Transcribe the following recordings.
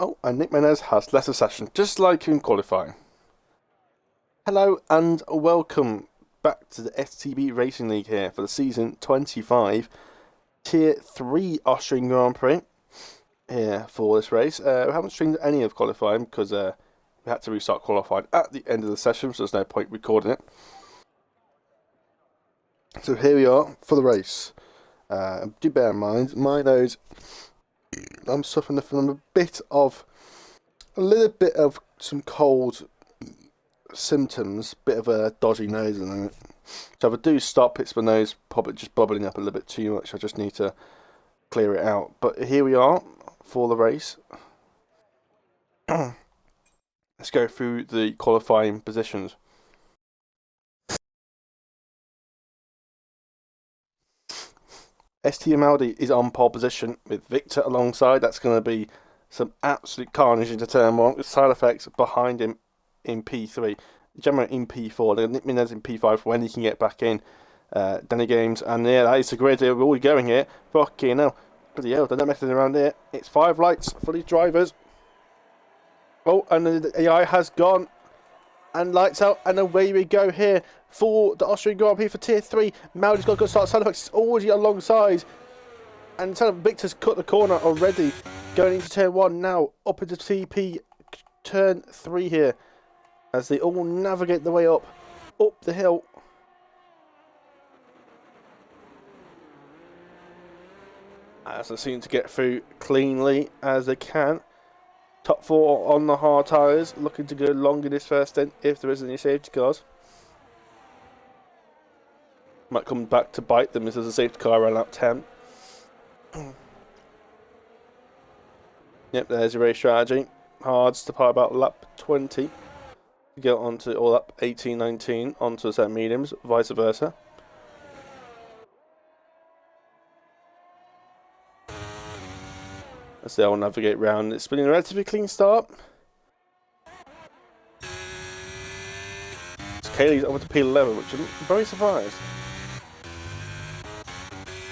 Oh, and Nick Menez has left the session, just like in qualifying. Hello and welcome back to the STB Racing League here for the season 25 Tier 3 Austrian Grand Prix here for this race. We haven't streamed any of qualifying because we had to restart qualifying at the end of the session, so there's no point recording it. So here we are for the race. Do bear in mind, my nose, I'm suffering from a little bit of some cold symptoms, bit of a dodgy nose at the moment. So if I do stop, it's my nose probably just bubbling up a little bit too much. I just need to clear it out. But here we are for the race. Let's go through the qualifying positions. ST Amaldi is on pole position with Victor alongside. That's going to be some absolute carnage into turn 1 with side effects behind him in P3. Gemma in P4, then Nick Menez in P5 when he can get back in. Danny Games, and yeah, that is the grid we're all going here. Fucking hell. Bloody hell, they're not messing around here. It's 5 lights for these drivers. Oh, and the AI has gone. And lights out, and away we go here for the Austrian Grand Prix for Tier 3. Maldi's got a good start. Side effects is already alongside. And Victor's cut the corner already. Going into turn 1 now. Up into TP turn 3 here. As they all navigate the way up the hill. As they seem to get through cleanly as they can. Top 4 on the hard tyres, looking to go long in this first stint if there isn't any safety cars. Might come back to bite them if there's a safety car around lap 10. Yep, there's your race strategy. Hards to part about lap 20. To get onto, or lap 18, 19, onto a set of mediums, vice versa. As they'll navigate round. It's been a relatively clean start. Kaylee's over to P11, which I'm very surprised.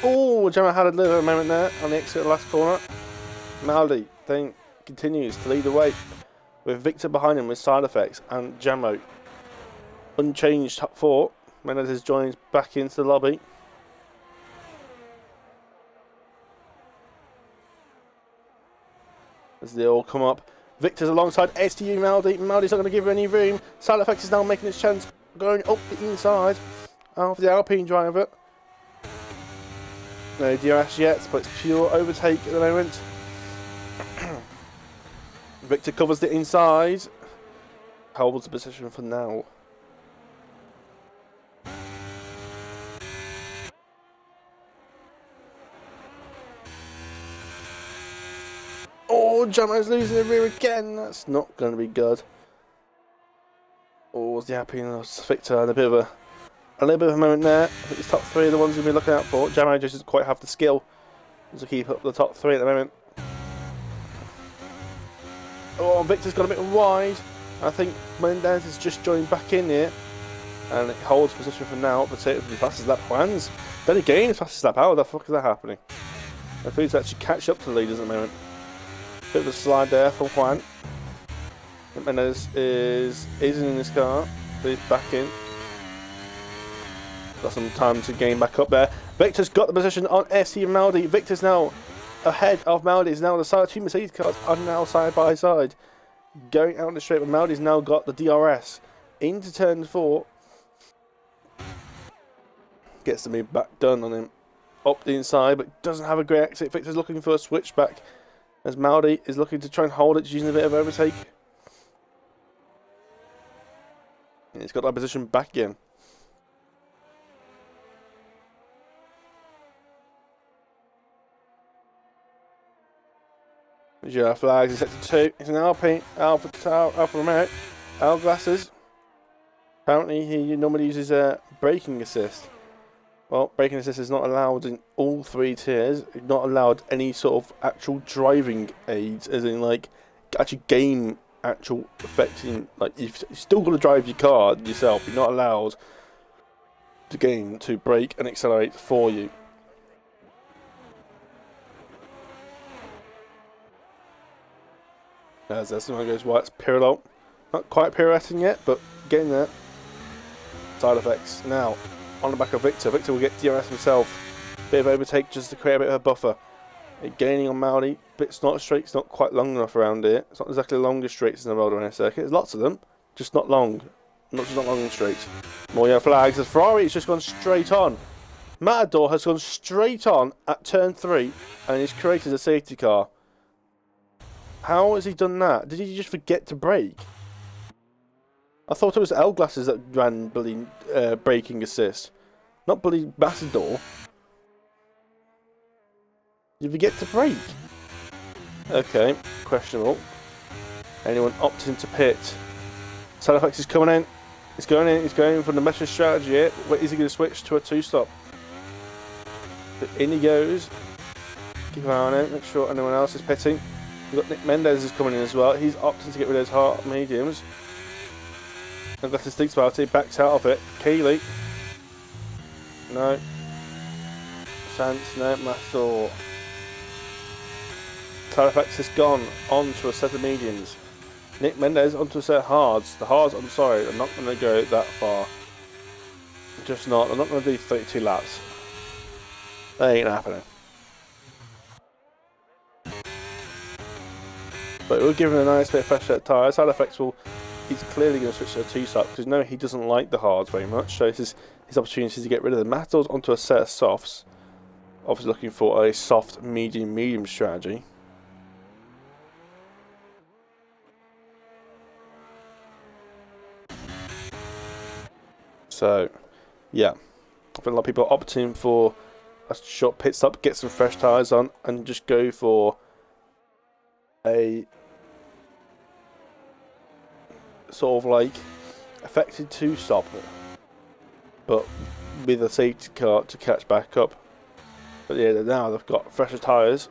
Oh, Gemma had a little moment there on the exit of the last corner. Maldi then continues to lead the way with Victor behind him with side effects and Jammo. Unchanged top 4. Menez has joined back into the lobby. As they all come up. Victor's alongside STU Maldi. Maldi's not going to give her any room. Side effects is now making his chance going up the inside of the Alpine driver. No DRS yet, but it's pure overtake at the moment. Victor covers the inside. Holds the position for now. Oh, Jammo's losing the rear again. That's not going to be good. Oh, the Alpine Victor had a little bit of a moment there. I think his top 3 are the ones we'll be looking out for. Jammo just doesn't quite have the skill to keep up the top 3 at the moment. Oh, Victor's got a bit wide. I think Menez has just joined back in here. And it holds position for now. But it as fast as lap Juan's. Then again, as fast as lap. How the fuck is that happening? I think he's actually catch up to the leaders at the moment. Bit of a slide there from Juan. Menez isn't in this car, but he's back in. Got some time to gain back up there. Victor's got the position on ST Maldi. Victor's now ahead of Maldi. Is now the side. 2 Mercedes cars are now side by side. Going out the straight, but Maldi's now got the DRS into turn 4. Gets the move back done on him up the inside, but doesn't have a great exit. Victor's looking for a switchback. As Maldi is looking to try and hold it, using a bit of overtake. And he's got that position back again. Giro flags in sector 2. It's an Alpine, Alfa Romeo, Al Glasses. Apparently he normally uses a braking assist. Well, braking assist is not allowed in all 3 tiers. It's not allowed any sort of actual driving aids, as in like actually game actual affecting. Like you've still got to drive your car yourself. You're not allowed the game to brake and accelerate for you. As someone goes white, it's parallel. Not quite pirouetting yet, but getting there. Side effects. Now, on the back of Victor. Victor will get DRS himself. Bit of overtake just to create a bit of a buffer. Gaining on Maudi. It's not straight, it's not quite long enough around here. It's not exactly the longest straights in the world on a circuit. There's lots of them, just not long. Not long and straight. More yellow flags as Ferrari has just gone straight on. Matador has gone straight on at turn 3 and he's created a safety car. How has he done that? Did he just forget to brake? I thought it was L glasses that ran bloody braking assist, not bloody Matador. Did you forget to brake? Okay, questionable. Anyone opting to pit? Salaflex is coming in. He's going in. He's going for the message strategy here. Wait, is he going to switch to a 2-stop? But in he goes. Keep an eye on him. Make sure anyone else is pitting. We've got Nick Mendez is coming in as well. He's opting to get rid of those hard mediums. And Glasses thinks about it. He backs out of it. Keeley. No. Sands. No. Mathor. Halifax has gone onto a set of mediums. Nick Mendez onto a set of hards. The hards, I'm sorry, are not going to go that far. Just not. I'm not going to do 32 laps. That ain't happening. But we'll give him a nice bit of fresh set of tyres. Halifax will. He's clearly going to switch to a 2-stop because no, he doesn't like the hards very much. So this is his opportunity to get rid of the Matadors onto a set of softs. Obviously looking for a soft, medium strategy. So, yeah, I think a lot of people are opting for a short pit stop, get some fresh tyres on, and just go for a sort of like affected 2-stop, but with a safety car to catch back up. But yeah, now they've got fresher tyres,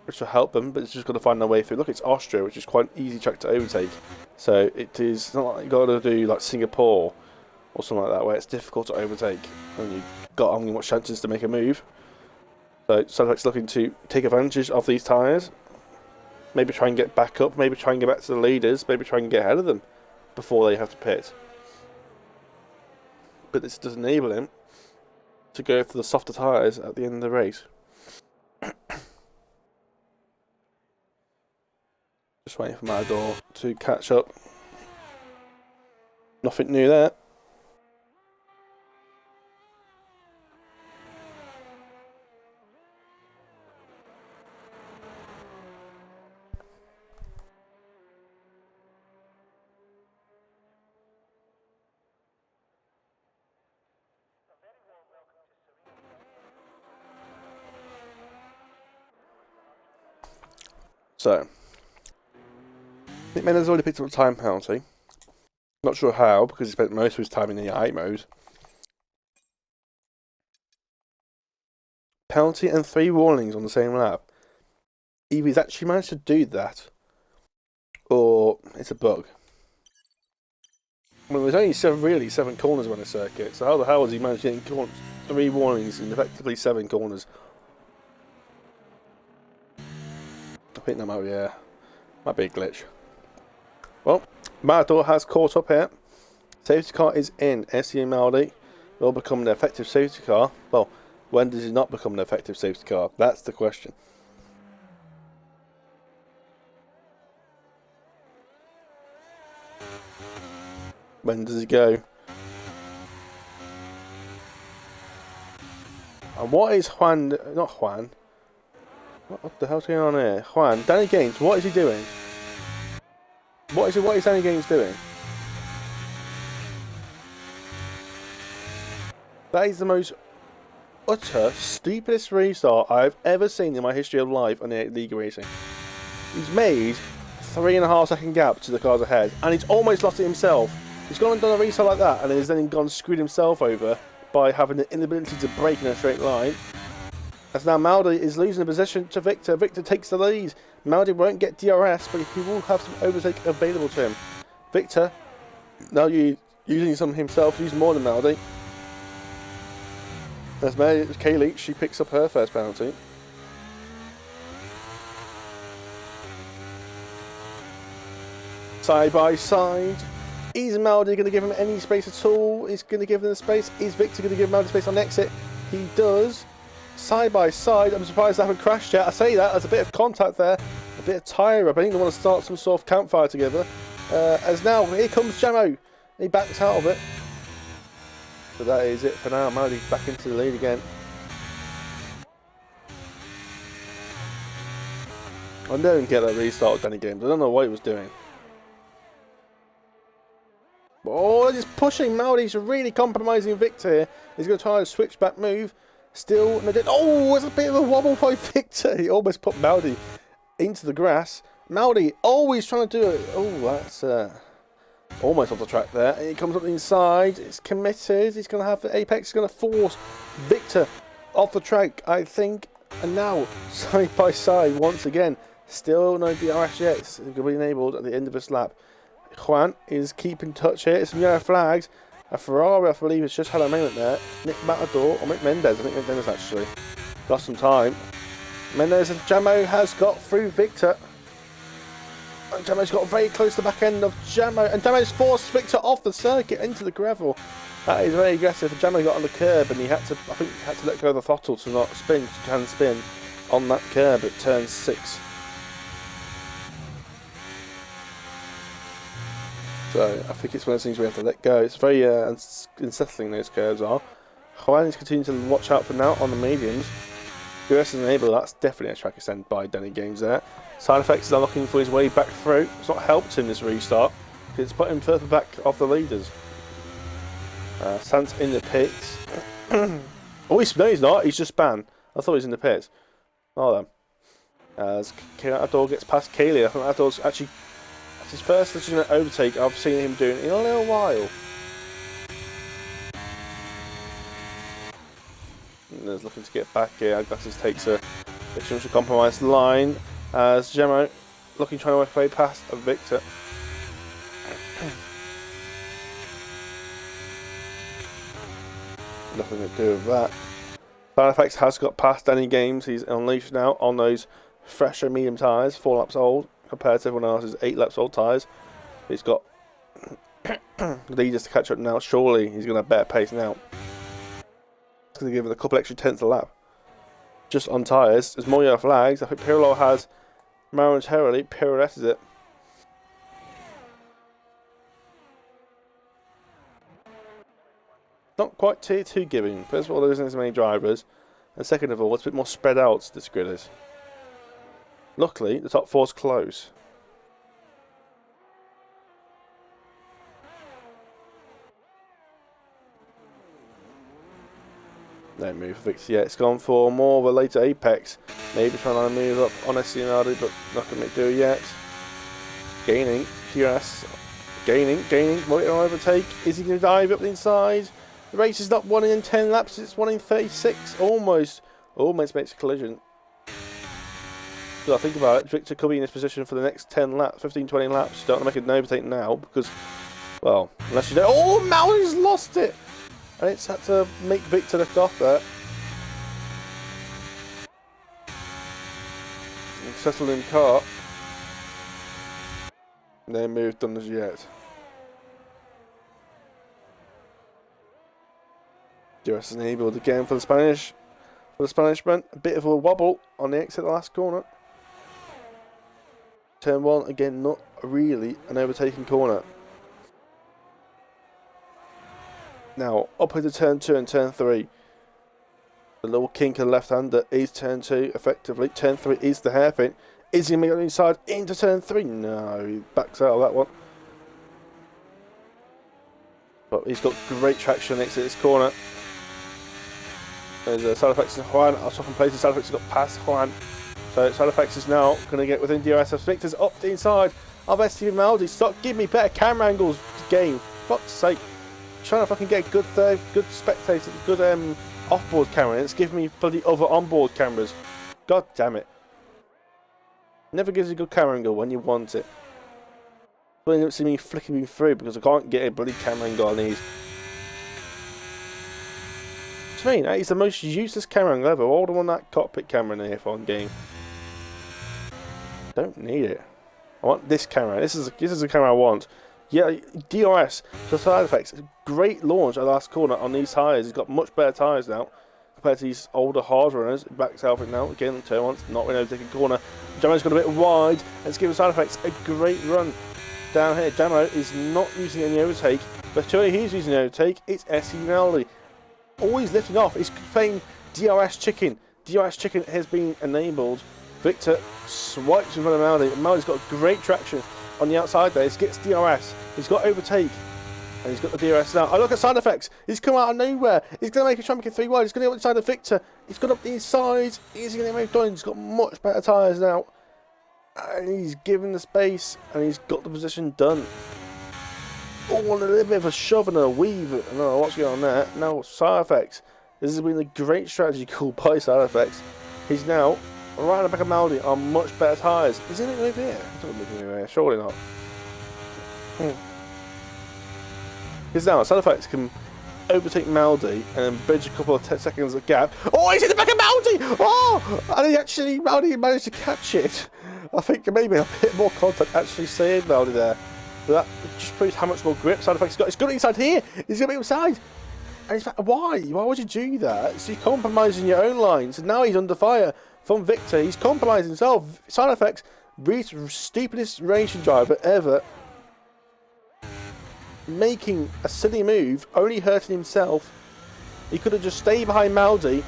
which will help them, but it's just got to find their way through. Look, it's Austria, which is quite an easy track to overtake. So it is not like you've got to do like Singapore or something like that, where it's difficult to overtake and you've got only much chances to make a move. So Sadek's looking to take advantage of these tyres. Maybe try and get back up, maybe try and get back to the leaders, maybe try and get ahead of them before they have to pit. But this does enable him to go for the softer tyres at the end of the race. Just waiting for Matador to catch up. Nothing new there. So, Nick Mendez has already picked up a time penalty. Not sure how, because he spent most of his time in the I mode. Penalty and 3 warnings on the same lap. Either he's actually managed to do that, or it's a bug. Well, there's only 7 corners on the circuit, so how the hell has he managed to get 3 warnings in effectively 7 corners? I think that might be, might be a glitch. Well, Matador has caught up here. Safety car is in. STB Maudi will become an effective safety car. Well, when does it not become an effective safety car? That's the question. When does it go? And what is Juan? Not Juan. What the hell's going on here? Juan, Danny Gaines, what is he doing? What is Danny Gaines doing? That is the most utter stupidest restart I've ever seen in my history of life on the League Racing. He's made 3.5 second gap to the cars ahead, and he's almost lost it himself. He's gone and done a restart like that, and he's then gone and screwed himself over by having the inability to brake in a straight line. As now Maudi is losing the position to Victor. Victor takes the lead. Maudi won't get DRS, but he will have some overtake available to him. Victor, now using some himself, using more than Maudi. There's Kaylee, she picks up her first penalty. Side by side. Is Maldi going to give him any space at all? He's going to give him the space. Is Victor going to give Maldi space on exit? He does. Side by side. I'm surprised they haven't crashed yet. I say that, there's a bit of contact there. A bit of tyre up. I think they want to start some sort of campfire together. As now, here comes Jamo. He backs out of it. But that is it for now. Maldi back into the lead again. I don't get that restart of Danny Games. I don't know what he was doing. Oh, they're just pushing. Maldi's really compromising Victor here. He's going to try a switchback move. Still, no, oh, it's a bit of a wobble by Victor. He almost put Maldi into the grass. Maldi always trying to do it. Oh, that's almost off the track there. And he comes up the inside. It's committed. He's going to have the apex. He's going to force Victor off the track, I think. And now, side by side once again. Still no DRS yet. It's going to be enabled at the end of this lap. Juan is keeping touch here. Some yellow flags. A Ferrari, I believe, has just had a moment there. Nick Matador, or Mick Mendez. I think Mick Mendez actually. Lost some time. Mendez and Jamo has got through Victor. And Jamo's got very close to the back end of Jamo. And Jamo's forced Victor off the circuit into the gravel. That is very aggressive. Jamo got on the curb and he had to, I think, he had to let go of the throttle to not spin. You can spin on that curb at turn 6. So I think it's one of those things we have to let go. It's very unsettling, those curves are. Juan is continuing to watch out for now on the mediums. US is enabled. That's definitely a track extend by Danny Games there. Side effects are looking for his way back through. It's not helped him this restart. It's put him further back off the leaders. Sant's in the pits. Oh, no, he's not. He's just banned. I thought he was in the pits. Oh, then. As Ador gets past Kaylee, I think Ador's actually. It's his first legitimate overtake I've seen him doing in a little while. And there's looking to get back here. Aglasses takes a extremely compromised line as Gemmo looking trying to work way past a Victor. Nothing to do with that. Side effects has got past Danny Games. He's unleashed now on those fresher medium tyres, 4 laps old. Compared to everyone else's 8 laps old tyres. He's got leaders to catch up now. Surely he's going to have better pace now. It's going to give it a couple extra tenths a lap. Just on tyres. There's more yellow flags. I think Pirlo has momentarily pirouetted it. Not quite tier 2 giving. First of all, there isn't as many drivers. And second of all, it's a bit more spread out, this grid is. Luckily, the top 4's close. No move for Victor yet. It's gone for more of a later apex. Maybe trying to move up on Estianado, but not going to do it yet. Gaining. GS. Gaining. Will it overtake? Is he going to dive up the inside? The race is not 1 in 10 laps. It's 1 in 36. Almost makes a collision. I think about it, Victor could be in this position for the next 10 laps, 15, 20 laps. You don't want to make an overtake now because, well, unless you don't. Oh, Mallory's lost it! And it's had to make Victor lift off there. Settled in car. No move done as yet. US enabled again for the Spanish. For the Spanishman, a bit of a wobble on the exit of the last corner. Turn 1, again, not really an overtaking corner. Now, up into turn 2 and turn 3. The little kink of the left-hander is turn 2, effectively. Turn 3 is the hairpin. Is he going to make it inside into turn 3? No, he backs out of that one. But he's got great traction next to this corner. There's a side effects in Juan. I'll swap in places. Side effects has got past Juan. So side effects is now going to get within DRS. Victor's up the inside of STB Maldi. Stop, give me better camera angles, game. Fuck's sake. Trying to fucking get good third, good spectator, good off-board camera. It's giving me bloody other on-board cameras. God damn it. Never gives you a good camera angle when you want it. But you don't see me flicking me through because I can't get a bloody camera angle on these. I mean, that is the most useless camera angle ever. All the one that cockpit camera in the F1 game. Don't need it. I want this camera. This is the camera I want. Yeah, DRS, the side effects. Great launch at the last corner on these tyres. He's got much better tyres now compared to these older hard runners. Backs out it now. Again, turn once, not really overtaking corner. Jamo's got a bit wide. Let's give the side effects a great run down here. Jamo is not using any overtake, but surely he's using the overtake. It's STB. Always lifting off. He's playing DRS chicken. DRS chicken has been enabled. Victor swipes in front of Maldi. Maldi's got great traction on the outside there. He gets DRS. He's got overtake. And he's got the DRS now. Oh, look at side effects. He's come out of nowhere. He's going to try and make it 3 wide. He's going to get inside of Victor. He's got up the inside. He's going to make done. He's got much better tyres now. And he's given the space. And he's got the position done. Oh, and a little bit of a shove and a weave. I don't know what's going on there. Now, side effects. This has been a great strategy called by side effects. He's now right on the back of Maldi on much better tyres. Is he moving here? He doesn't move here. Surely not. Because now side effects can overtake Maldi and then bridge a couple of seconds of gap. Oh, he's in the back of Maldi! Oh! And Maldi managed to catch it. I think maybe a bit more contact actually saved Maldi there. But that just proves how much more grip side effects got. He's got it inside here. He's going to be inside. And he's like, why? Why would you do that? So you're compromising your own lines. And now he's under fire from Victor. He's compromising himself. Side effects, stupidest racing driver ever. Making a silly move, only hurting himself. He could have just stayed behind Maldi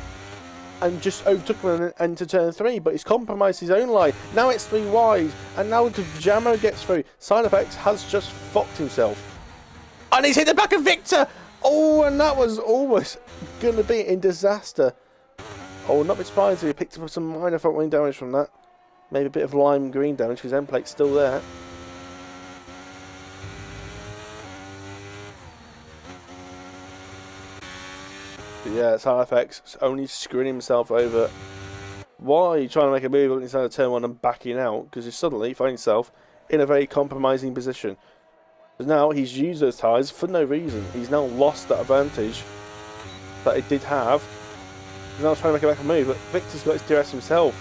and just overtook him into turn 3, but he's compromised his own line. Now it's 3 wide, and now Jamo gets through. Side effects has just fucked himself. And he's hit the back of Victor! Oh, and that was almost going to be in disaster. Oh, not be surprised if he picked up some minor front wing damage from that. Maybe a bit of lime green damage, because end plate's still there. Yeah, side effects only screwing himself over. Why are you trying to make a move up inside of turn 1 and backing out? Because he suddenly finds himself in a very compromising position. Because now he's used those tyres for no reason. He's now lost that advantage that he did have. He's now trying to make a back move, but Victor's got his DRS himself.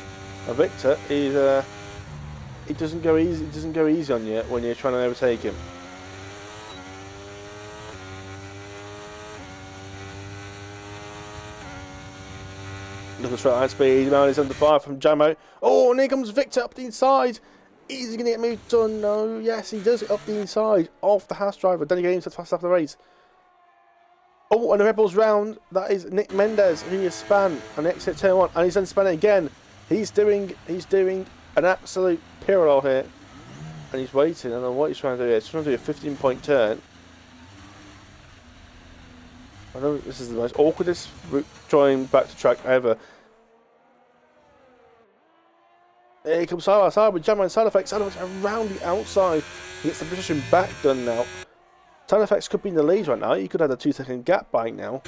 And Victor is it doesn't go easy. It doesn't go easy on you when you're trying to overtake him. Look at straight line speed. Now he's under fire from Jamo. Oh, and here comes Victor up the inside. Is he going to get moved done? No. Yes, he does it up the inside off the Haas driver. Then he gets fast after the race. Oh, and the Rebels round. That is Nick Mendez. He is span and exit turn 1, and he's then spanning again. He's doing an absolute parallel here, and he's waiting. I don't know what he's trying to do here. He's trying to do a 15-point turn. I know this is the most awkwardest route trying back to track ever. Here he comes side by side with Jamo and side effects. Side effects around the outside. He gets the position back done now. Side effects could be in the lead right now. He could have had a 2-second gap by now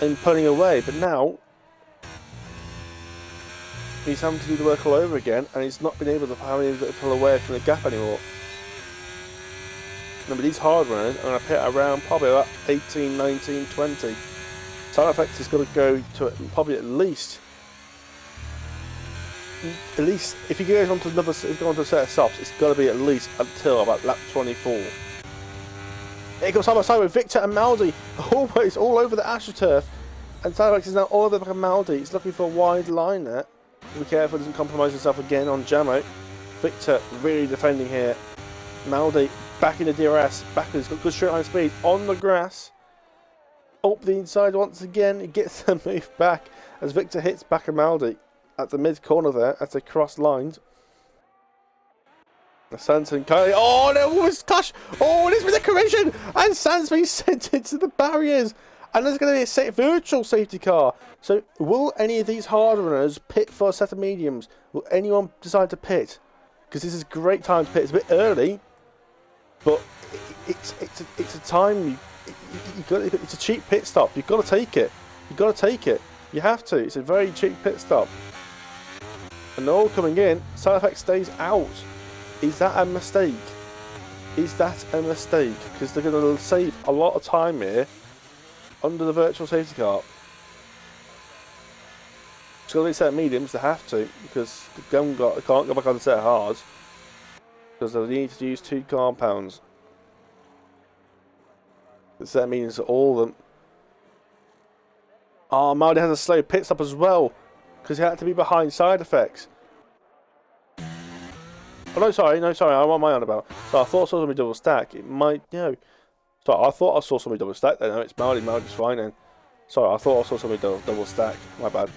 and pulling away, but now he's having to do the work all over again, and he's not been able to pull away from the gap anymore. Remember, these hard runners are going to pit around probably about 18, 19, 20. Side effects is going to go to probably at least if he goes on to another, if he goes on to a set of softs, it's got to be at least until about lap 24. Here comes side by side with Victor and Maldi, always all over the AstroTurf, and side effects is now all over the back of Maldi. He's looking for a wide line there. Be careful, doesn't compromise himself again on Jamo. Victor really defending here. Maldi back in the DRS, backwards, got good straight line speed on the grass. Up the inside once again, he gets the move back as Victor hits back of Maldi at the mid corner there as they cross lines. Sanson Kylie, oh no, it was clash! Oh, it is with a collision! And Sands being sent into the barriers! And there's going to be a virtual safety car. So, will any of these hard runners pit for a set of mediums? Will anyone decide to pit? Because this is a great time to pit. It's a bit early, but it's a time. It's a cheap pit stop. You've got to take it. You've got to take it. You have to. It's a very cheap pit stop. And they're all coming in. Side effect stays out. Is that a mistake? Is that a mistake? Because they're going to save a lot of time here under the virtual safety car. It's going to be a set of mediums. They have to, because they can't go back on the set of hards. because they need to use 2 compounds. So that means all of them. Oh, Maldi has a slow pit stop as well, because he had to be behind side effects. Oh no, sorry, I want my on about. So I thought I saw somebody double stack. It might, So I thought I saw somebody double stack there. No, it's Maldi. Maldi's fine then. Sorry, I thought I saw somebody double stack. My bad.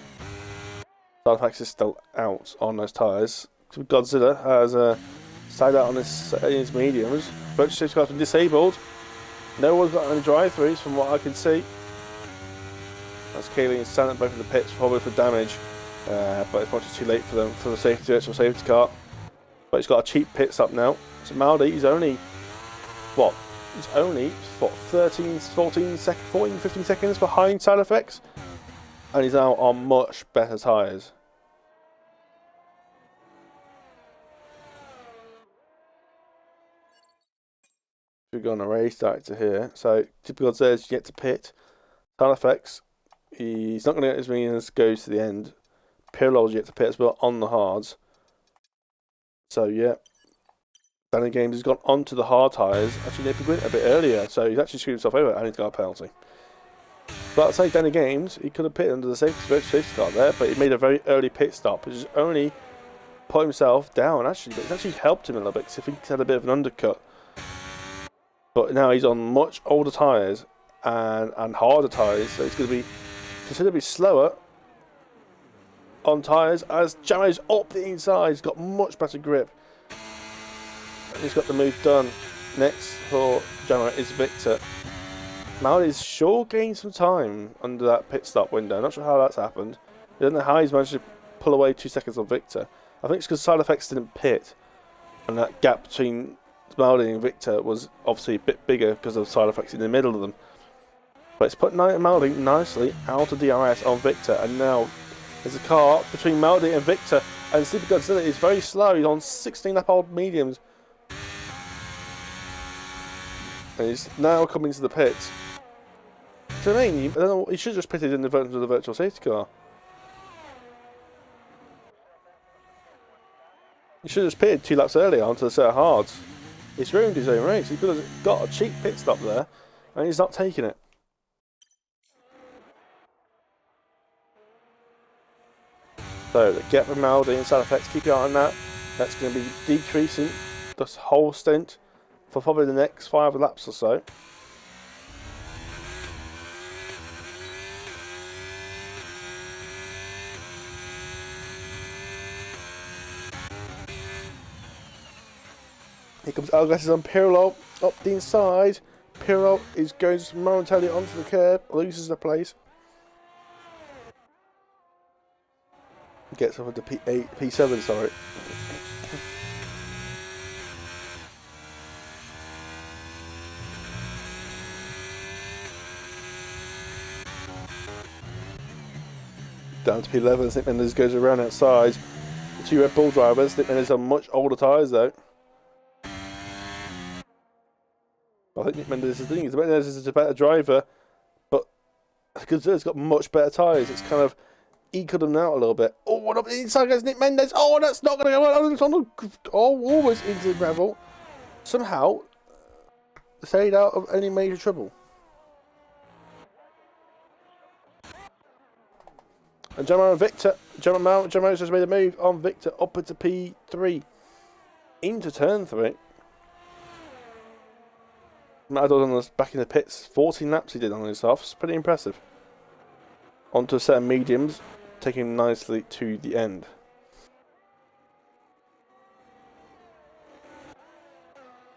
Side effects is still out on those tyres. Godzilla has stayed out on his mediums. Virtual safety car's been disabled. No one's got any drive-throughs from what I can see. That's Kaylee and standing both in the pits, probably for damage. But it's much too late for them for the virtual safety car. But he's got a cheap pit stop now. So Maldi, he's only what? He's only 13, 14 seconds, 14, 15 seconds behind side effects, and he's now on much better tyres. We're going to race director here. So typical says you get to pit. Side effects. He's not going to get as many as goes to the end. Pirlo's yet to pit as well on the hards. So yeah. Danny Games has gone onto the hard tyres. Actually, they went a bit earlier, so he's actually screwed himself over and he's got a penalty. But I'd say Danny Games, he could have pitted under the safety car there, but he made a very early pit stop, which has only put himself down actually, but it's actually helped him a little bit because I think he's had a bit of an undercut. But now he's on much older tyres and harder tyres, so he's going to be considerably slower on tyres as Jamo's up the inside. He's got much better grip. And he's got the move done. Next for Jamo is Victor. Maldi's sure gained some time under that pit stop window. Not sure how that's happened. I don't know how he's managed to pull away 2 seconds on Victor. I think it's because side effects didn't pit, and that gap between Maldi and Victor was obviously a bit bigger because of side effects in the middle of them. But it's put Maldi nicely out of DRS on Victor, and now there's a car between Maldi and Victor, and Super Godzilla is very slow. He's on 16 lap old mediums, and he's now coming to the pits. So I mean, I don't know, he should have just pitted in the virtual safety car. He should have just pitted 2 laps earlier onto the set of hards. He's ruined his own race. He could have got a cheap pit stop there, and he's not taking it. So the gap with Maldi and side effects, keep your eye on that. That's going to be decreasing this whole stint for probably the next 5 laps or so. Here comes Alglass on Pirlo, up the inside. Pirlo is going momentarily onto the curb, loses the place. Gets up into P7, sorry. Down to P11, Nick Mendes goes around outside. The 2 Red Bull drivers, Nick Mendes on much older tyres though. I think Nick Mendes is the thing. Nick Mendes is a better driver, but Godzilla's got much better tyres. It's kind of equaled them out a little bit. Oh, what up the inside goes Nick Mendes. Oh, that's not going to go on. Oh, almost into the gravel. Somehow stayed out of any major trouble. And Jamo and Victor. Jamo's just made a move on Victor up into P3. Into turn 3. Matador's on the back in the pits. 14 laps he did on his softs. Pretty impressive. Onto a set of mediums, taking him nicely to the end.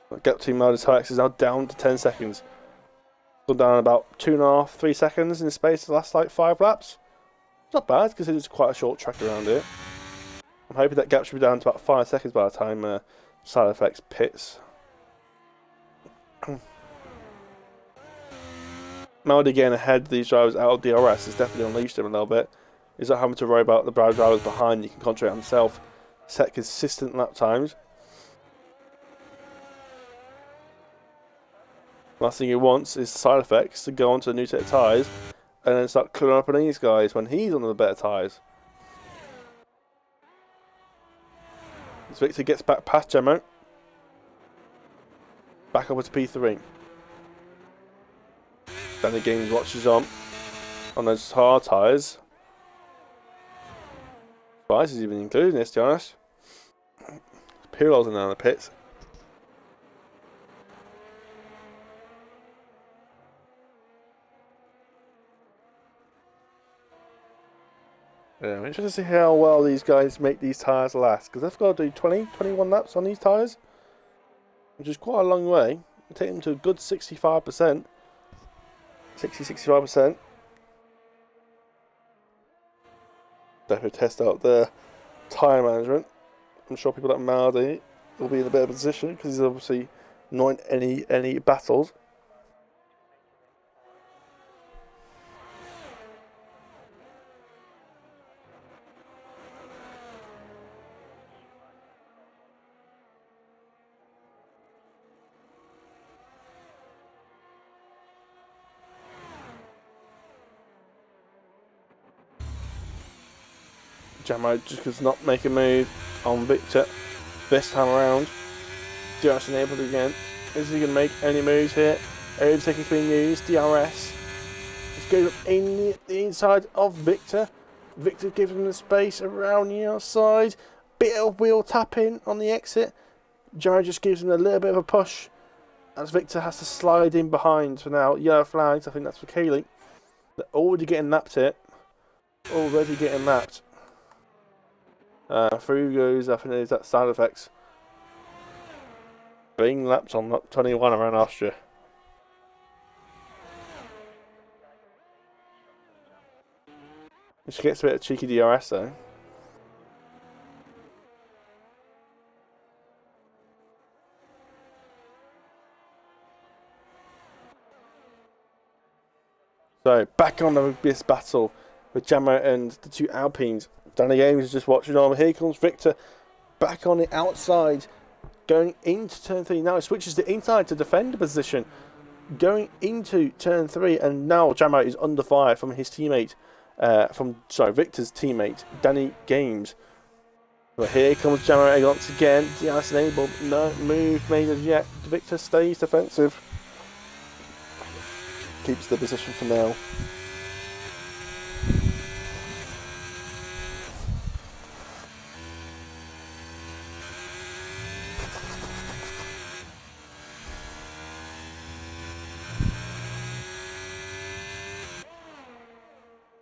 The gap between Maldi's Hyx is now down to 10 seconds. Gone down about 2.5, 3 seconds in the space of the last like 5 laps. It's not bad because it's quite a short track around here. I'm hoping that gap should be down to about 5 seconds by the time side effects pits. Maldi getting ahead of these drivers out of DRS has definitely unleashed him a little bit. He's not having to worry about the drivers behind. He can concentrate on himself, set consistent lap times. Last thing he wants is side effects to go onto a new set of tyres and then start clearing up on these guys when he's on the better tyres. As Victor gets back past Jamo, back over to P3. Then the game's watches on those hard tyres. Spice is even including this, to be honest. Pirlo's in there in the pits. Yeah, I'm interested to see how well these guys make these tyres last, because they've got to do 21 laps on these tyres, which is quite a long way. It'll take them to a good 65%. 65%. Definitely test out their tyre management. I'm sure people like Mardy will be in a better position because he's obviously not in any battles. Jamo just does not make a move on Victor this time around. DRS enabled again. Is he going to make any moves here? Overtaking is being used. DRS just goes up in the inside of Victor. Victor gives him the space around the outside. Bit of wheel tapping on the exit. Jamo just gives him a little bit of a push as Victor has to slide in behind for now. Yellow flags, I think that's for Kaylee. They're already getting lapped here. Already getting lapped. Through goes, I think there's that side effects. Being lapped on lap 21 around Austria. She gets a bit of cheeky DRS though. So, back on this battle with Jamo and the two Alpines. Danny Games is just watching on. Here comes Victor back on the outside, going into turn 3. Now it switches to inside to defend the position, going into turn 3, and now Jamo is under fire from his teammate, Victor's teammate, Danny Games. But here comes Jamo once again. DRS enabled, no move made as yet. Victor stays defensive, keeps the position for now.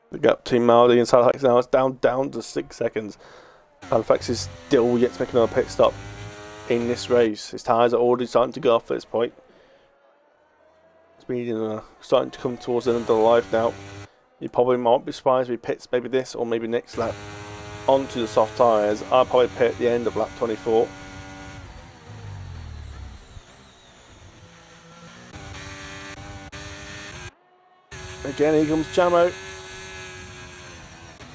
The gap between Mardy and Halifax now is down to 6 seconds. Halifax is still yet to make another pit stop in this race. His tyres are already starting to go off at this point. It's been starting to come towards the end of the life now. You probably might be surprised if he pits maybe this or maybe next lap onto the soft tyres. I'll probably pit at the end of lap 24. Again, here comes Jamo.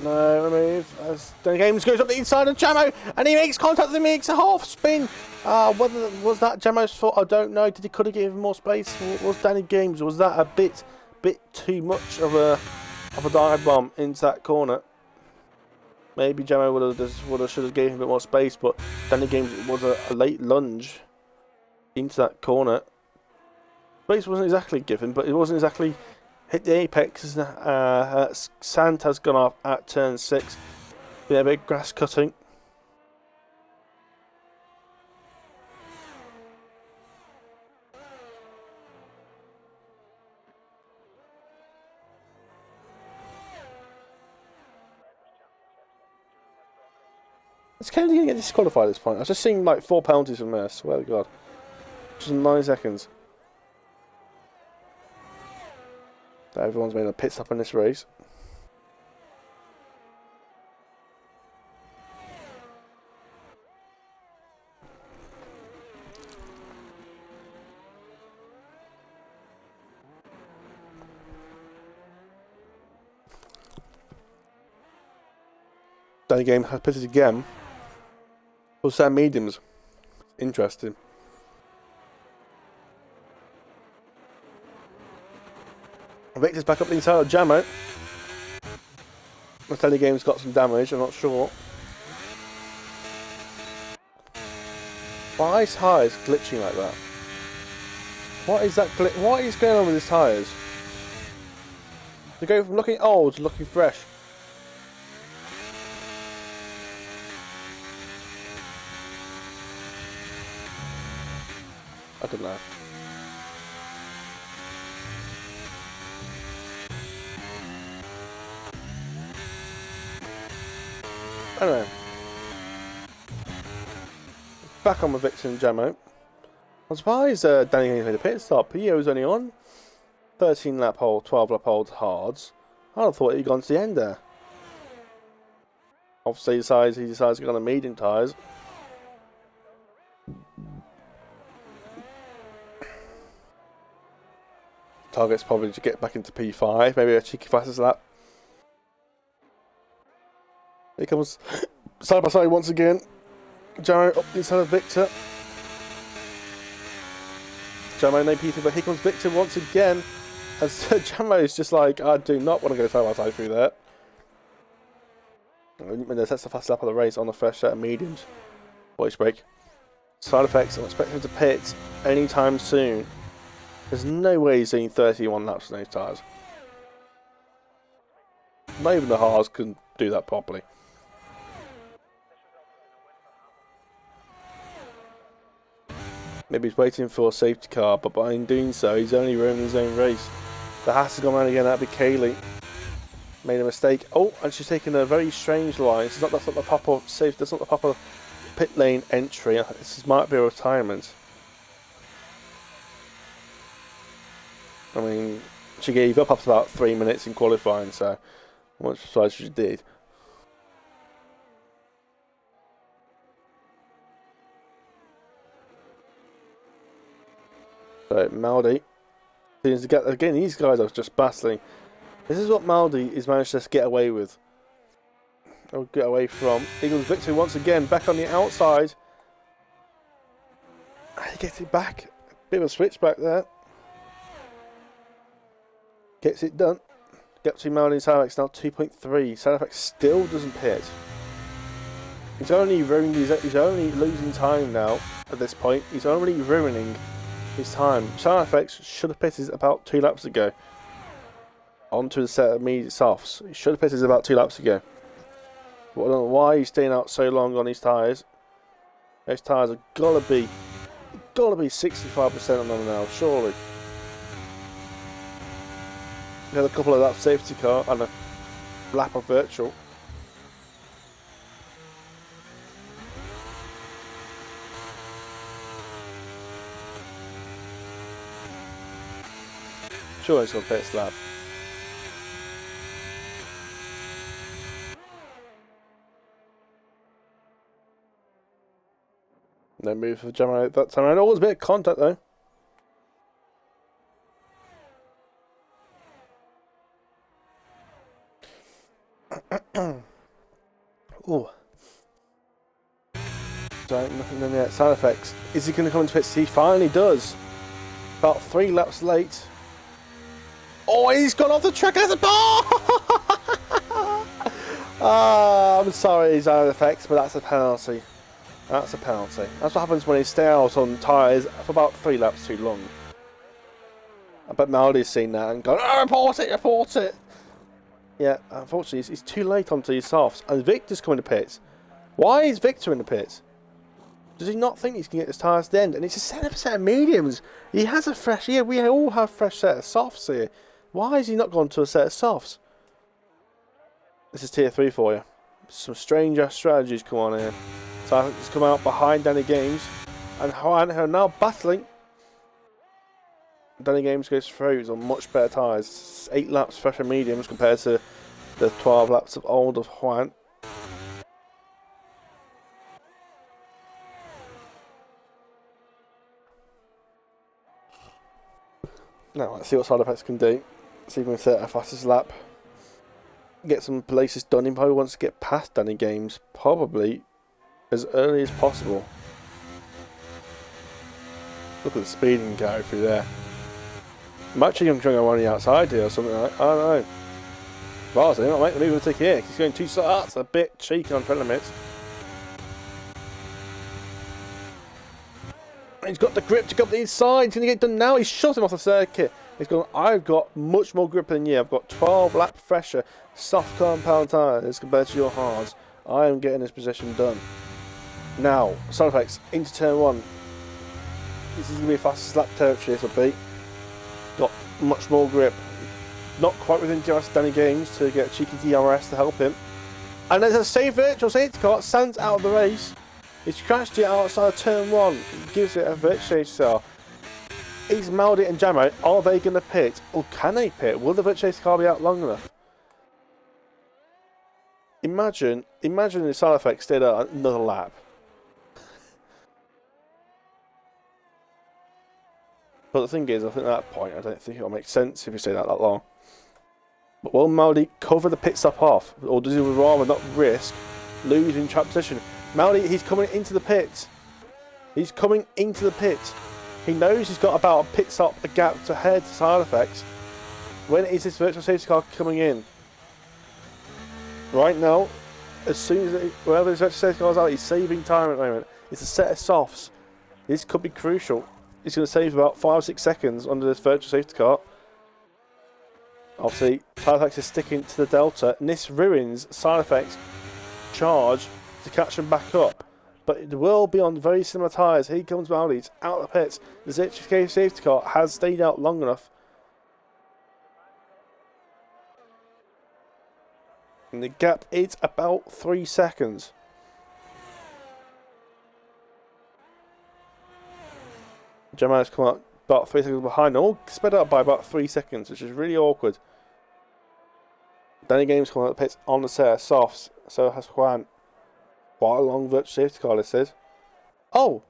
No move as the game goes up the inside of Jamo and he makes contact and he makes a half spin. Whether was that Jamo's fault, I don't know. Did he could have given him more space? Was Danny Games, was that a bit too much of a dive bomb into that corner? Maybe Jamo should have given him a bit more space, but Danny Games was a late lunge into that corner. Space wasn't exactly given, but it wasn't exactly hit the apex. Santa's gone off at turn 6. Yeah, a bit grass cutting. Is Kennedy going to get disqualified at this point? I was just seeing like 4 penalties from there, I swear to God. Just in 9 seconds. Everyone's made a pit stop in this race. Danny Game has pitted again. For Sam Mediums. Interesting. Victor's back up the inside of Jamo. The Danny Game's got some damage, I'm not sure. Why is High glitching like that? What is that? What is going on with his tyres? They go from looking old to looking fresh. I don't know. Anyway, back on with Victor and Gemmo. I'm surprised Danny made a pit stop. He was only on 13 lap hole, 12 lap hole hards. I'd have thought he'd gone to the end there. Obviously, he decides to go on the medium tyres. Target's probably to get back into P5, maybe a cheeky fastest lap. Here comes side by side once again. Jarro up inside of Victor. Jarro no P3, but here comes Victor once again. And Jarro is just like, I do not want to go side by side through there. And that's the fast lap of the race on the first set of mediums. Voice break. Side effects, I'm expecting him to pit anytime soon. There's no way he's doing 31 laps on those tyres. Not even the Haas can do that properly. Maybe he's waiting for a safety car, but by doing so, he's only ruining his own race. The Haas has gone around again, that'd be Kaylee. Made a mistake. Oh, and she's taken a very strange line. That's not the proper safe. That's not the proper pit lane entry. This might be a retirement. I mean, she gave up after about 3 minutes in qualifying, so I'm not surprised she did. So Maldi seems to get again. These guys are just battling. This is what Maldi is managed to get away with. Or get away from. Eagles victory once again, back on the outside. He gets it back. Bit of a switch back there. Gets it done. Gets to Maldi and Salax now 2.3. Salax still doesn't pit. He's only losing time now at this point. He's only ruining his time. Salax should have pitted about 2 laps ago. Onto the set of immediate softs. He should have pitted about 2 laps ago. But I don't know why he's staying out so long on his tyres. Those tyres are gotta be 65% on them now, surely. We had a couple of laps safety car and a lap of virtual. Sure, it's gonna pit this lap. No move for Gemma that time around. Always a bit of contact though. Oh. Nothing done yet. Side effects. Is he going to come into pits? He finally does. About 3 laps late. Oh, he's gone off the track as a ball! I'm sorry, side effects, but that's a penalty. That's a penalty. That's what happens when you stay out on tyres for about 3 laps too long. I bet Maldi's seen that and gone, oh, report it, report it! Yeah, unfortunately, he's too late onto his softs. And Victor's coming to pits. Why is Victor in the pits? Does he not think he's going to get his tyres to the end? And it's a set of mediums. He has a fresh... Yeah, we all have fresh set of softs here. Why has he not gone to a set of softs? This is tier 3 for you. Some strange strategies come on here. So I think he's come out behind Danny Games. And Juan are now battling. Danny Games goes through on much better tyres. 8 laps fresher mediums compared to the 12 laps of old of Juan. Now let's see what side effects can do. See if we can set a fastest lap. Get some places done. He probably wants to get past Danny Games probably as early as possible. Look at the speed he can carry through there. I'm actually going to go on the outside here or something like that. I don't know. Well, so he might make the move and take here. He's going 2 starts. A bit cheeky on track limits. He's got the grip to go up the inside. He's going to get done now. He's shot him off the circuit. He's gone, I've got much more grip than you. I've got 12 lap fresher, soft compound tyres compared to your hards. I am getting this position done. Now, side effects into turn 1. This is going to be a fastest lap territory, this will be. Got much more grip. Not quite within just Danny Games to get cheeky DRS to help him. And there's a safe virtual safety car. Sands out of the race. He's crashed it outside of turn 1. Gives it a virtual safety car. Is Maldi and Jamo, are they going to pit? Or can they pit? Will the virtual safety car be out long enough? Imagine the side effects stayed out another lap. But the thing is, I think at that point, I don't think it'll make sense if you stay that long. But will Maldi cover the pit stop off? Or does he rather not risk losing track position? Maldi, he's coming into the pit. He's coming into the pit. He knows he's got about a pit stop, a gap to head to side effects. When is this virtual safety car coming in? Right now, as soon as wherever this virtual safety car is out, he's saving time at the moment. It's a set of softs. This could be crucial. He's going to save about 5 or 6 seconds under this virtual safety car. Obviously, side effects is sticking to the delta, and this ruins side effects charge to catch them back up. But it will be on very similar tyres. Here comes Maldi, it's out of the pits. The ZHK safety car has stayed out long enough. And the gap is about 3 seconds. Gemma's come up about 3 seconds behind. All sped up by about 3 seconds, which is really awkward. Danny Games coming out the pits on the set of softs. So has Juan. Quite a long virtual safety car, this is. Oh!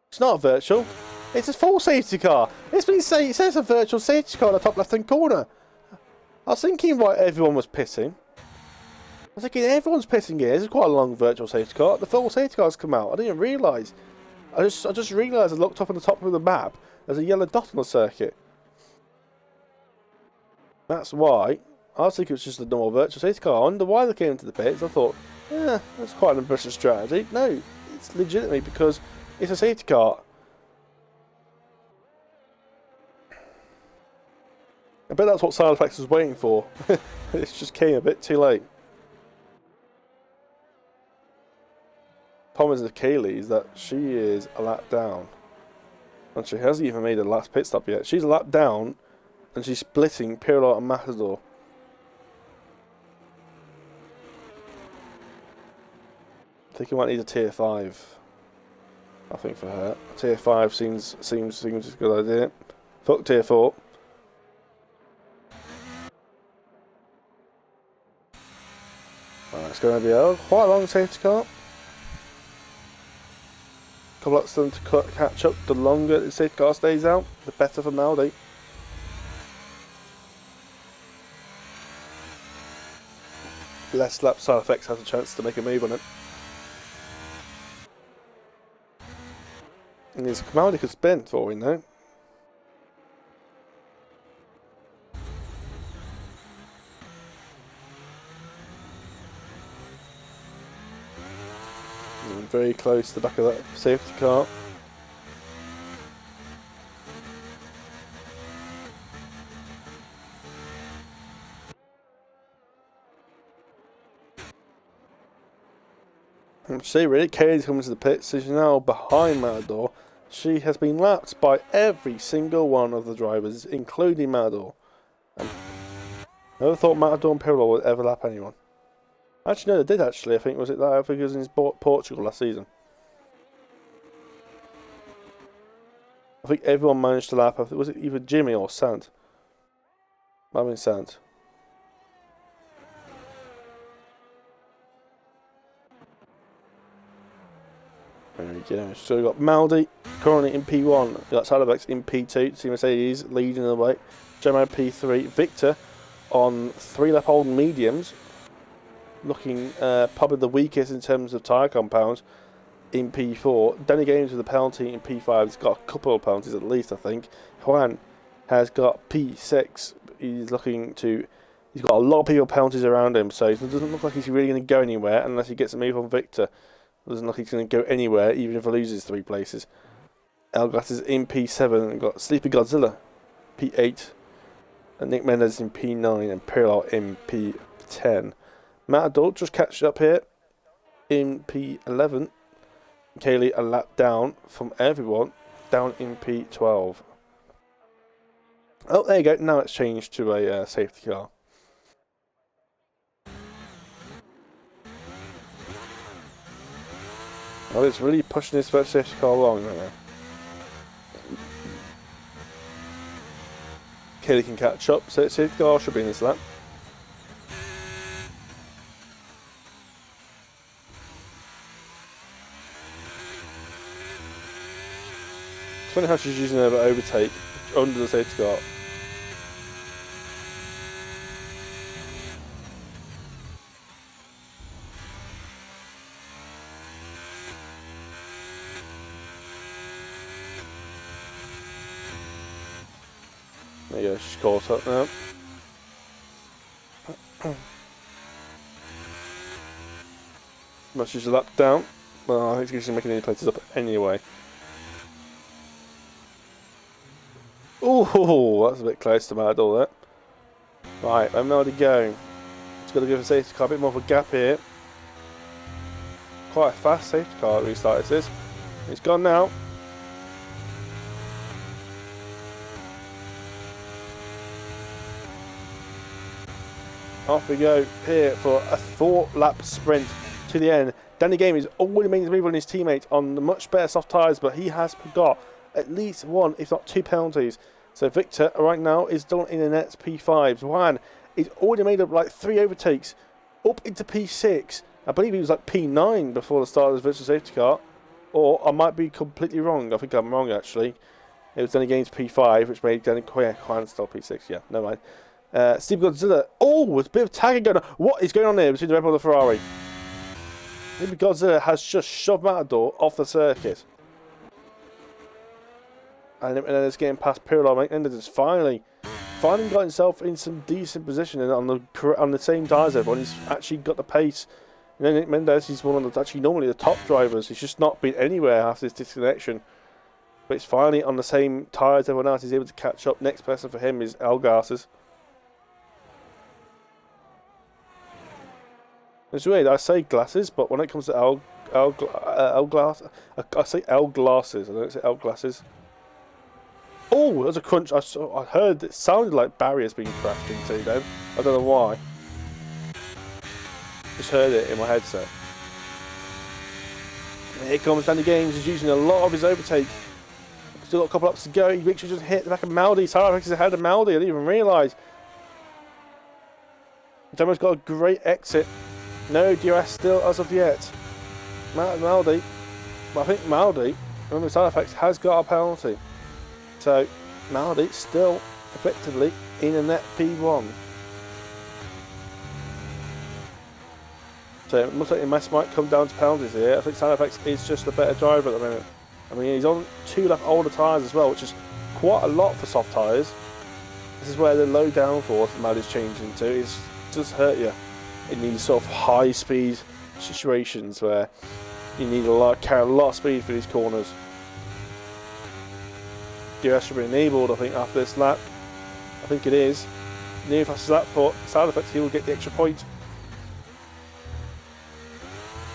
It's not a virtual. It's a full safety car. It's been saying it says a virtual safety car in the top left hand corner. I was thinking why everyone was pitting. I was thinking everyone's pitting here. This is quite a long virtual safety car. The full safety car's come out. I didn't realise. I just realised I looked up on the top of the map. There's a yellow dot on the circuit. That's why. I was thinking it was just a normal virtual safety car. I wonder why they came into the pits. I thought, yeah, that's quite an impressive strategy. No, it's legitimately because it's a safety car. I bet that's what side effects was waiting for. It just came a bit too late. Problem is with Kaylee is that she is a lap down. And she hasn't even made a last pit stop yet. She's a lap down and she's splitting Pirlo and Matador. I think he might need a tier 5. I think for her. Tier 5 seems a good idea. Fuck tier 4. It's going to be quite a long safety car. Couple of them to catch up. The longer the safety car stays out, the better for Maldi. Less lap side effects has a chance to make a move on it. And his Maldi could spin for all we know. Very close to the back of that safety car. See, really, Kaylee's coming to the pits. She's now behind Matador. She has been lapped by every single one of the drivers, including Matador. And I never thought Matador and Pirlo would ever lap anyone. Actually, no, they did actually. I think was it that? I think it was in Portugal last season. I think everyone managed to lap. Was it either Jimmy or Sant? Might have been Sant. There we go. So we've got Maldi currently in P1. We've got Saddleback's in P2. See Mercedes leading the way. Gemma P3. Victor on 3-lap old mediums. Looking probably the weakest in terms of tyre compounds in P4. Danny Games with a penalty in P5. He's got a couple of penalties at least, I think. Juan has got P6. He's got a lot of people penalties around him, so it doesn't look like he's really going to go anywhere unless he gets a move on Victor. It doesn't look like he's going to go anywhere, even if he loses 3 places. Elgas is in P7. We've got Sleepy Godzilla, P8. And Nick Mendez in P9 and Pirlo in P10. Matador just catch up here in P11. Kaylee a lap down from everyone, down in P12. Oh, there you go. Now it's changed to a safety car. Oh, it's really pushing this first safety car along right now. Kaylee can catch up, so safety car should be in this lap. It's funny how she's using her overtake under the safety car. There you go, she's caught up now. Well, she's a lap down. Well, I think she's making any places up anyway. Oh, that's a bit close to Matador there. Right, where Melody going? It's got to give a safety car a bit more of a gap here. Quite a fast safety car at restart this is. It's gone now. Off we go here for a 4-lap sprint to the end. Danny Game is already making the move on his teammate on the much better soft tyres, but he has got at least one, if not two penalties. So Victor right now is still in the net P5. Juan is already made up like 3 overtakes up into P6. I believe he was like P9 before the start of the virtual safety car. Or I might be completely wrong. I think I'm wrong actually. It was Danny Game's P5, which made Danny Juan still P6. Yeah, never mind. Steve Godzilla. Oh, there's a bit of tagging going on. What is going on here between the Red Bull and the Ferrari? Maybe Godzilla has just shoved Matador off the circuit. And then it's getting past Pirlo, and it's finally got himself in some decent position and on the same tyres as everyone. He's actually got the pace. And then Nick Mendez, he's one of the actually normally the top drivers. He's just not been anywhere after this disconnection. But it's finally on the same tyres as everyone else. He's able to catch up. Next person for him is Elgas's. It's weird, I say glasses, but when it comes to L-glasses, I say L-glasses, I don't say L-glasses. Oh, there's a crunch. I heard it sounded like barriers being crashed into then. I don't know why. Just heard it in my headset. And here comes Danny Games. He's using a lot of his overtake. Still got a couple laps to go. He makes sure he doesn't hit the back of Maldi. Sarah is ahead of Maldi. I didn't even realise. Demo's got a great exit. No DRS still as of yet. Maldi. Well, I think Maldi, remember side effects, has got a penalty. So Maldi still effectively in a net P1. So it looks like the mess might come down to penalties here. I think side effects is just the better driver at the moment. I mean, he's on 2 lap older tyres as well, which is quite a lot for soft tyres. This is where the low downforce Maldi's changed into. It does hurt you in these sort of high speed situations where you need carry a lot of speed for these corners. DRS should be enabled, I think, after this lap. I think it is. Near fastest lap for side effects, he will get the extra point.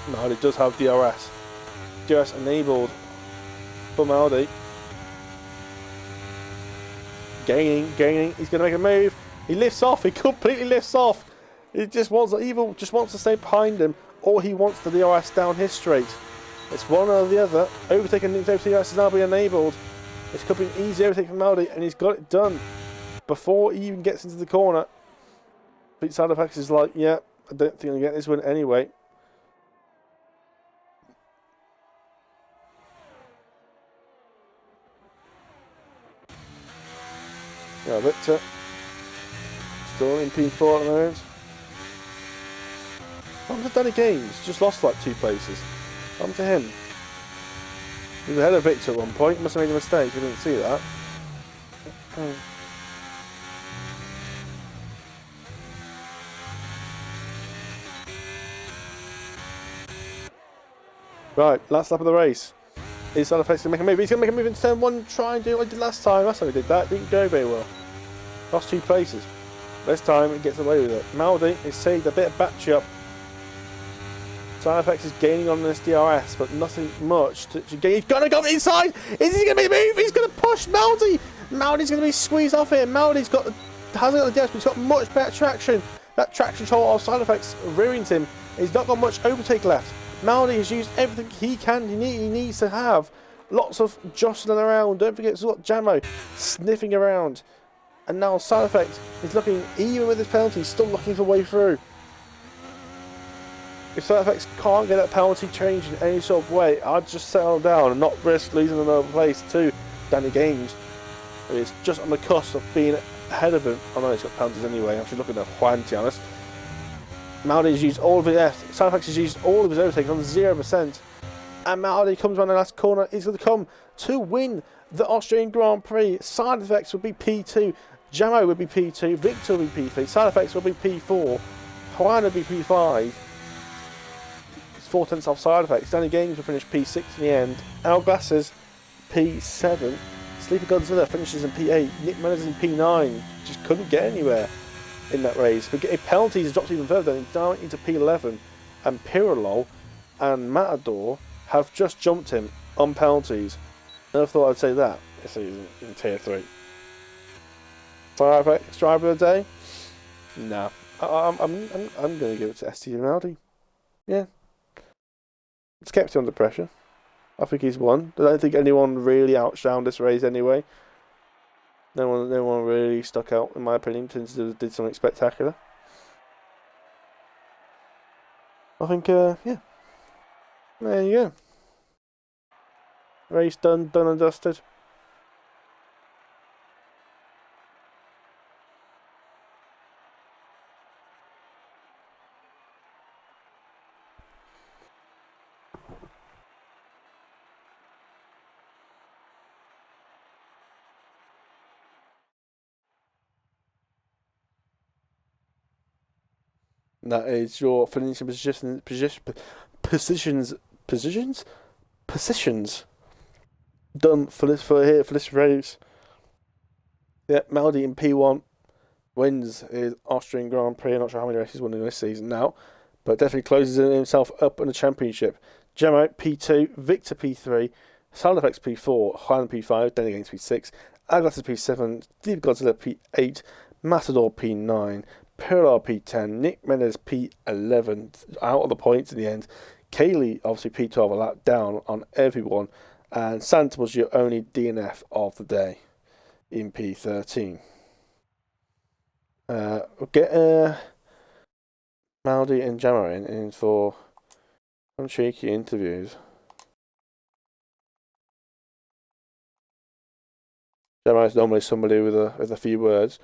Maldi does have DRS. DRS enabled for Maldi. Gaining. He's going to make a move. He lifts off. He completely lifts off. He just wants to stay behind him, or he wants the DRS down his straight. It's one or the other. Overtaking the DRS is now being enabled. This could be an easy overtake from Maldi, and he's got it done before he even gets into the corner. Pete Sadafax is like, yeah, I don't think I'll get this one anyway. Yeah, Victor still in P4 at the moment. What happened to Danny Gaines? Just lost like 2 places. What happened to him? He was ahead of Victor at one point. He must have made a mistake. We didn't see that. Right, last lap of the race. Is Side Effects going to make a move? He's going to make a move into turn 1, try and do what I did last time. Last time he did that, didn't go very well. Lost 2 places. This time he gets away with it. Maldi is saved a bit of battery up. Side Effects is gaining on this DRS, but nothing much to gain. He's going to go inside! Is he going to make a move? He's going to push Maldi! Maldi's going to be squeezed off here. Maldi's hasn't got the DRS, but he's got much better traction. That traction control of Side Effects ruins him. He's not got much overtake left. Maldi has used everything he can. He needs to have lots of jostling around. Don't forget, he's got Jamo sniffing around. And now Side Effect is looking, even with his penalty, still looking for a way through. If Side Effects can't get that penalty changed in any sort of way, I'd just settle down and not risk losing another place to Danny Gaines. It's just on the cusp of being ahead of him. I know he's got penalties anyway. I should look at the Juan, to be honest. Maldi has used all of his Side Effects has used all of his overtakes on 0%. And Maldi comes around the last corner. He's going to come to win the Austrian Grand Prix. Side Effects will be P2. Jamo will be P2. Victor will be P3. Side Effects will be P4. Juan will be P5. It's 4 tenths off Side Effects. Danny Gaines will finish P6 in the end. Hourglasses P7. Sleepy Godzilla finishes in P8. Nick Menez in P9. Just couldn't get anywhere in that race. But getting penalties dropped even further, down into P11. And Pirolo and Matador have just jumped him on penalties. Never thought I'd say that this season in Tier 3. Fire Effects driver of the day? Nah. I'm going to give it to STB Maldi. Yeah. It's kept him under pressure. I think he's won. I don't think anyone really outshined this race anyway. No one really stuck out, in my opinion, since they did something spectacular. I think, yeah. There you go. Race done and dusted. That is your finishing positions done for this race. Yeah, Maldi in P1 wins his Austrian Grand Prix. I'm not sure how many races he's won in this season now, but definitely closes himself up in the championship. Jamo P2, Victor P3, Side Effects P4, Juan P5, Danny Gaines P6, Aglass P7, Steve Godzilla P8, Matador P9, Pirlo P10, Nick Menez P11, out of the points in the end. Kaylee, obviously P12, a lap down on everyone. And Santa was your only DNF of the day in P13. We'll get Maldi and Jamo in for some cheeky interviews. Jamo is normally somebody with a few words.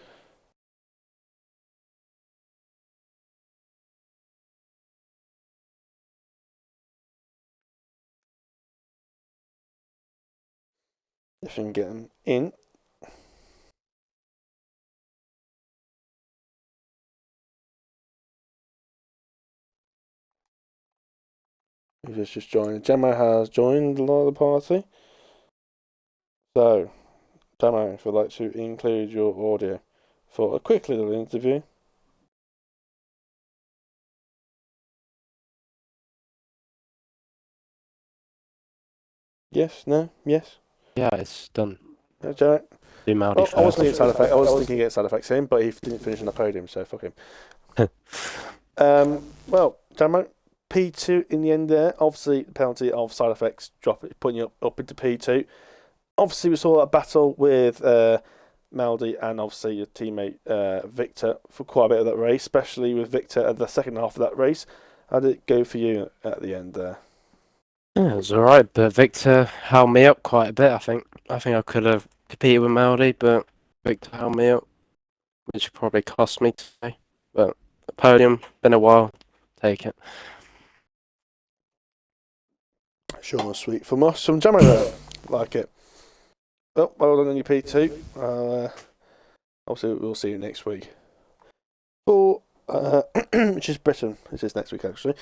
If you can get them in. He's just joined. Jamo has joined the party. So, Jamo, if you'd like to include your audio for a quick little interview. Yes, no, yes. Yeah, it's done. Jamo. Do Maldi Well, first. I was thinking Side Effects. I was thinking get Side Effects in, but he didn't finish on the podium, so fuck him. Well, Jamo, P2 in the end there. Obviously, the penalty of Side Effects putting you up into P2. Obviously, we saw a battle with Maldi and obviously your teammate Victor for quite a bit of that race, especially with Victor at the second half of that race. How did it go for you at the end there? Yeah, it was alright, but Victor held me up quite a bit, I think. I think I could have competed with Maldi, but Victor held me up, which probably cost me today. But the podium, been a while, take it. Sure and sweet from us. Some Jamo there. Like it. Well done on your P2. Obviously, we'll see you next week. For which is Britain. This is next week, actually.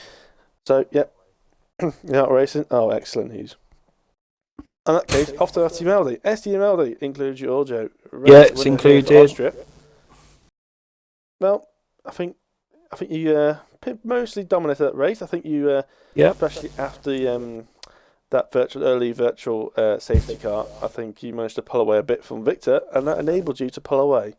So, yep. You're not racing? Oh, excellent news. In that case, off to STMLD. STMLD includes your Joe. Yeah, it's included. Austria. Well, I think you mostly dominated that race. I think you, especially after that early virtual safety car, I think you managed to pull away a bit from Victor, and that enabled you to pull away.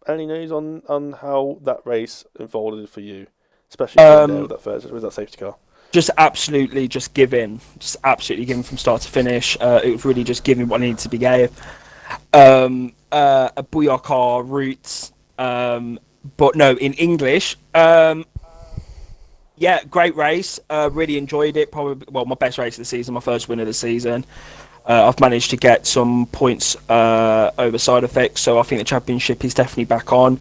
Any news on how that race unfolded for you, especially with that safety car? Just absolutely giving from start to finish. It was really just giving what needed to be gave. A booyah car route, but no, in English. Yeah, great race. Really enjoyed it. Probably, my best race of the season, my first win of the season. I've managed to get some points over Side Effects, so I think the championship is definitely back on.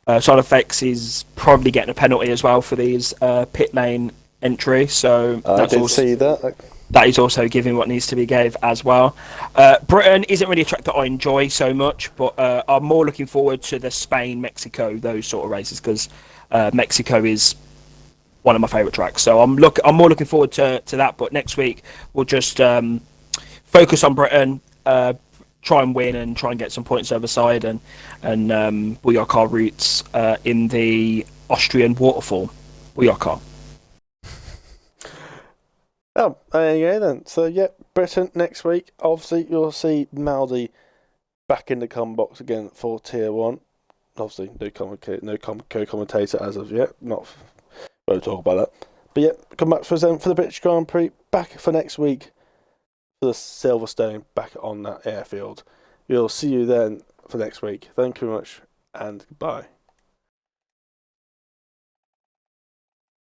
Side Effects is probably getting a penalty as well for these pit lane entry, so I did see that. That is also giving what needs to be gave as well. Britain isn't really a track that I enjoy so much, but I'm more looking forward to the Spain, Mexico, those sort of races, because Mexico is one of my favourite tracks. So I'm more looking forward to that. But next week we'll just focus on Britain, try and win and try and get some points over Side, and booyah car routes in the Austrian waterfall. Booyah car. Oh, there you go then. So, yeah, Britain next week. Obviously, you'll see Maldi back in the com box again for Tier 1. Obviously, no co-commentator as of yet. Not won't talk about that. But, yeah, come back for the British Grand Prix. Back for next week for the Silverstone back on that airfield. We'll see you then for next week. Thank you very much, and goodbye.